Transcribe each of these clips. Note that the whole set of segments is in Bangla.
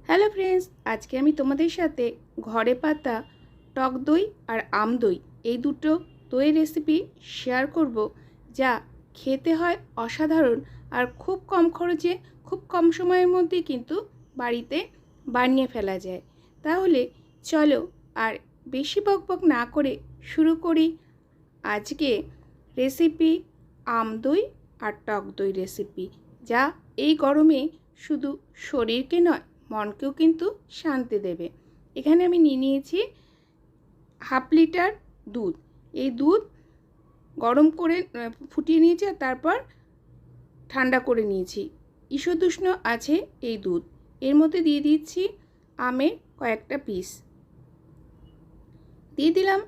হ্যালো ফ্রেন্ডস, আজকে আমি তোমাদের সাথে ঘরে পাতা টক দই আর আম দই এই দুটো দইয়ের রেসিপি শেয়ার করব, যা খেতে হয় অসাধারণ আর খুব কম খরচে খুব কম সময়ের মধ্যে কিন্তু বাড়িতে বানিয়ে ফেলা যায়। তাহলে চলো আর বেশি বকবক না করে শুরু করি আজকে রেসিপি আম দই আর টক দই রেসিপি, যা এই গরমে শুধু শরীরকে নয় মনকেও কিন্তু শান্তি দেবে। এখানে আমি নিয়ে নিয়েছি হাফ লিটার দুধ। এই দুধ গরম করে ফুটিয়ে নিয়েছি আর তারপর ঠান্ডা করে নিয়েছি। ঈষদুষ্ণ আছে এই দুধ। এর মধ্যে দিয়ে দিচ্ছি আমের কয়েকটা পিস, দিয়ে দিলাম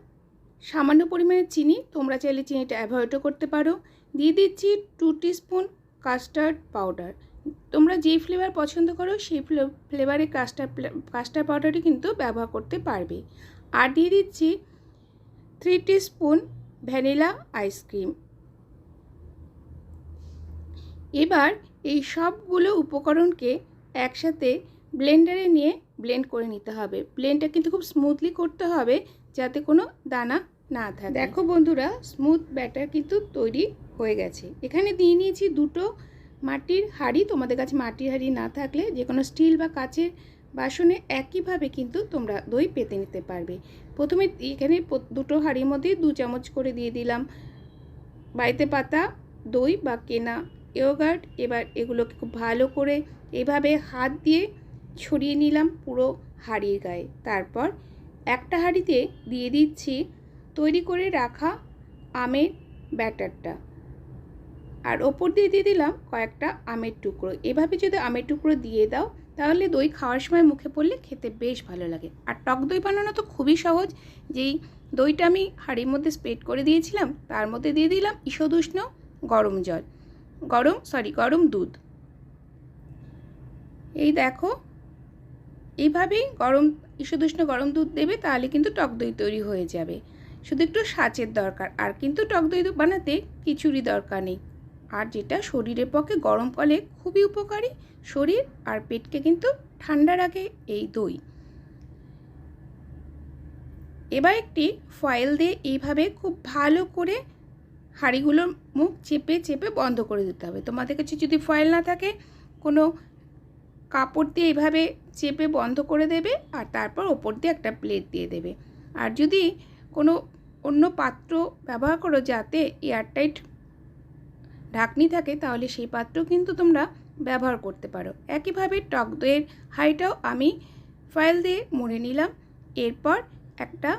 সামান্য পরিমাণে চিনি, তোমরা চাইলে চিনিটা অ্যাভয়েডও করতে পারো। দিয়ে দিচ্ছি 2 টিস্পুন কাস্টার্ড পাউডার। তোমরা যেই ফ্লেভার পছন্দ করো সেই ফ্লেভারে কাস্টার্ড পাউডারটি কিন্তু ব্যবহার করতে পারবে। আর দিয়ে দিচ্ছি 3 টিস্পুন ভ্যানিলা আইসক্রিম। এবার এই সবগুলো উপকরণকে একসাথে ব্লেন্ডারে নিয়ে ব্লেন্ড করে নিতে হবে। ব্লেন্ডটা কিন্তু খুব স্মুথলি করতে হবে যাতে কোনো দানা না থাকে। দেখো বন্ধুরা, স্মুথ ব্যাটার কিন্তু তৈরি হয়ে গেছে। এখানে দিয়ে নিয়েছি দুটো মাটির হাঁড়ি। তোমাদের কাছে মাটির হাঁড়ি না থাকলে যে কোনো স্টিল বা কাচের বাসনে একইভাবে কিন্তু তোমরা দই পেতে নিতে পারবে। প্রথমে এখানে দুটো হাঁড়ির মধ্যে 2 চামচ করে দিয়ে দিলাম বাড়িতে পাতা দই বা কেনা ইয়োগার্ট। এবার এগুলোকে খুব ভালো করে এভাবে হাত দিয়ে ছড়িয়ে নিলাম পুরো হাঁড়ির গায়ে। তারপর একটা হাঁড়িতে দিয়ে দিচ্ছি তৈরি করে রাখা আমের ব্যাটারটা, আর ওপর দিয়ে দিয়ে দিলাম কয়েকটা আমের টুকরো। এভাবে যদি আমের টুকরো দিয়ে দাও তাহলে দই খাওয়ার সময় মুখে পড়লে খেতে বেশ ভালো লাগে। আর টক দই বানানো তো খুবই সহজ। যেই দইটা আমি হাঁড়ির মধ্যে স্প্রেড করে দিয়েছিলাম তার মধ্যে দিয়ে দিলাম ঈষদুষ্ণ গরম দুধ। এই দেখো, এইভাবেই ঈষদুষ্ণ গরম দুধ দেবে, তাহলে কিন্তু টক দই তৈরি হয়ে যাবে। শুধু একটু সাঁচের দরকার, আর কিন্তু টক দই বানাতে কিছুরই দরকার নেই। আর যেটা শরীরের পক্ষে গরমকালে খুবই উপকারী, শরীর আর পেটকে কিন্তু ঠান্ডা রাখে এই দই। এবার একটি ফয়েল দিয়ে এইভাবে খুব ভালো করে হাঁড়িগুলোর মুখ চেপে চেপে বন্ধ করে দিতে হবে। তোমাদের কাছে যদি ফয়েল না থাকে কোনো কাপড় দিয়ে এইভাবে চেপে বন্ধ করে দেবে, আর তারপর ওপর দিয়ে একটা প্লেট দিয়ে দেবে। আর যদি কোনো অন্য পাত্র ব্যবহার করো যাতে এয়ারটাইট ঢাকনি থাকে, তাহলে সেই পাত্র কিন্তু তোমরা ব্যবহার করতে পারো। একইভাবে টক দইয়ের হাঁড়িটাও আমি ফয়েল দিয়ে মুড়ে নিলাম। এরপর একটা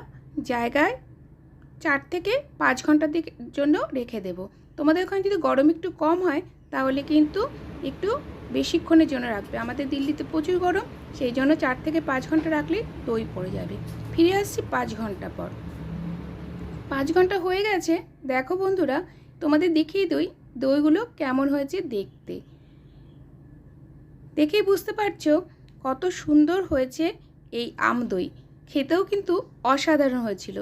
জায়গায় 4 থেকে 5 ঘন্টার জন্য রেখে দেব। তোমাদের ওখানে যদি গরম একটু কম হয় তাহলে কিন্তু একটু বেশিক্ষণের জন্য রাখবে। আমাদের দিল্লিতে প্রচুর গরম, সেই জন্য 4 থেকে 5 ঘন্টা রাখলে দই পড়ে যাবে। ফিরে আসছি 5 ঘন্টা পর। 5 ঘন্টা হয়ে গেছে। দেখো বন্ধুরা, তোমাদের দেখিয়ে দইগুলো কেমন হয়েছে দেখতে। দেখেই বুঝতে পারছো কত সুন্দর হয়েছে এই আম দই। খেতেও কিন্তু অসাধারণ হয়েছিল।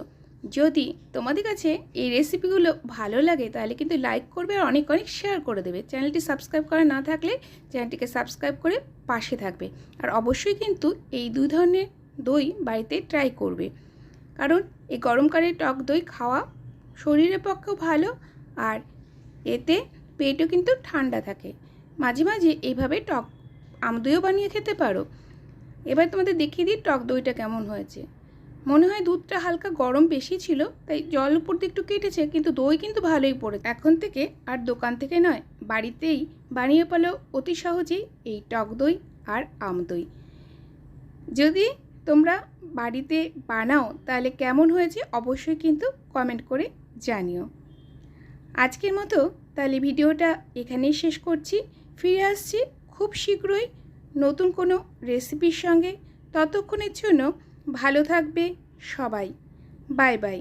যদি তোমাদের কাছে এই রেসিপিগুলো ভালো লাগে তাহলে কিন্তু লাইক করবে আর অনেক অনেক শেয়ার করে দেবে। চ্যানেলটি সাবস্ক্রাইব করা না থাকলে চ্যানেলটিকে সাবস্ক্রাইব করে পাশে থাকবে। আর অবশ্যই কিন্তু এই 2 ধরনের দই বাড়িতে ট্রাই করবে, কারণ এই গরমকালে টক দই খাওয়া শরীরের পক্ষেও ভালো, আর এতে পেটও কিন্তু ঠান্ডা থাকে। মাঝে মাঝে এইভাবে টক আম দইও বানিয়ে খেতে পারো। এবার তোমাদের দেখিয়ে দিই টক দইটা কেমন হয়েছে। মনে হয় দুধটা হালকা গরম বেশি ছিল, তাই জল উপর দিয়ে একটু কেটেছে, কিন্তু দই কিন্তু ভালোই পড়ে। এখন থেকে আর দোকান থেকে নয়, বাড়িতেই বানিয়ে পেলেও অতি সহজেই এই টক দই আর আম দই। যদি তোমরা বাড়িতে বানাও তাহলে কেমন হয়েছে অবশ্যই কিন্তু কমেন্ট করে জানিও। আজকের মতো তাহলে ভিডিওটা এখানেই শেষ করছি। ফিরে আসছি খুব শীঘ্রই নতুন কোনো রেসিপির সঙ্গে। ততক্ষণের জন্য ভালো থাকবে সবাই। Bye bye.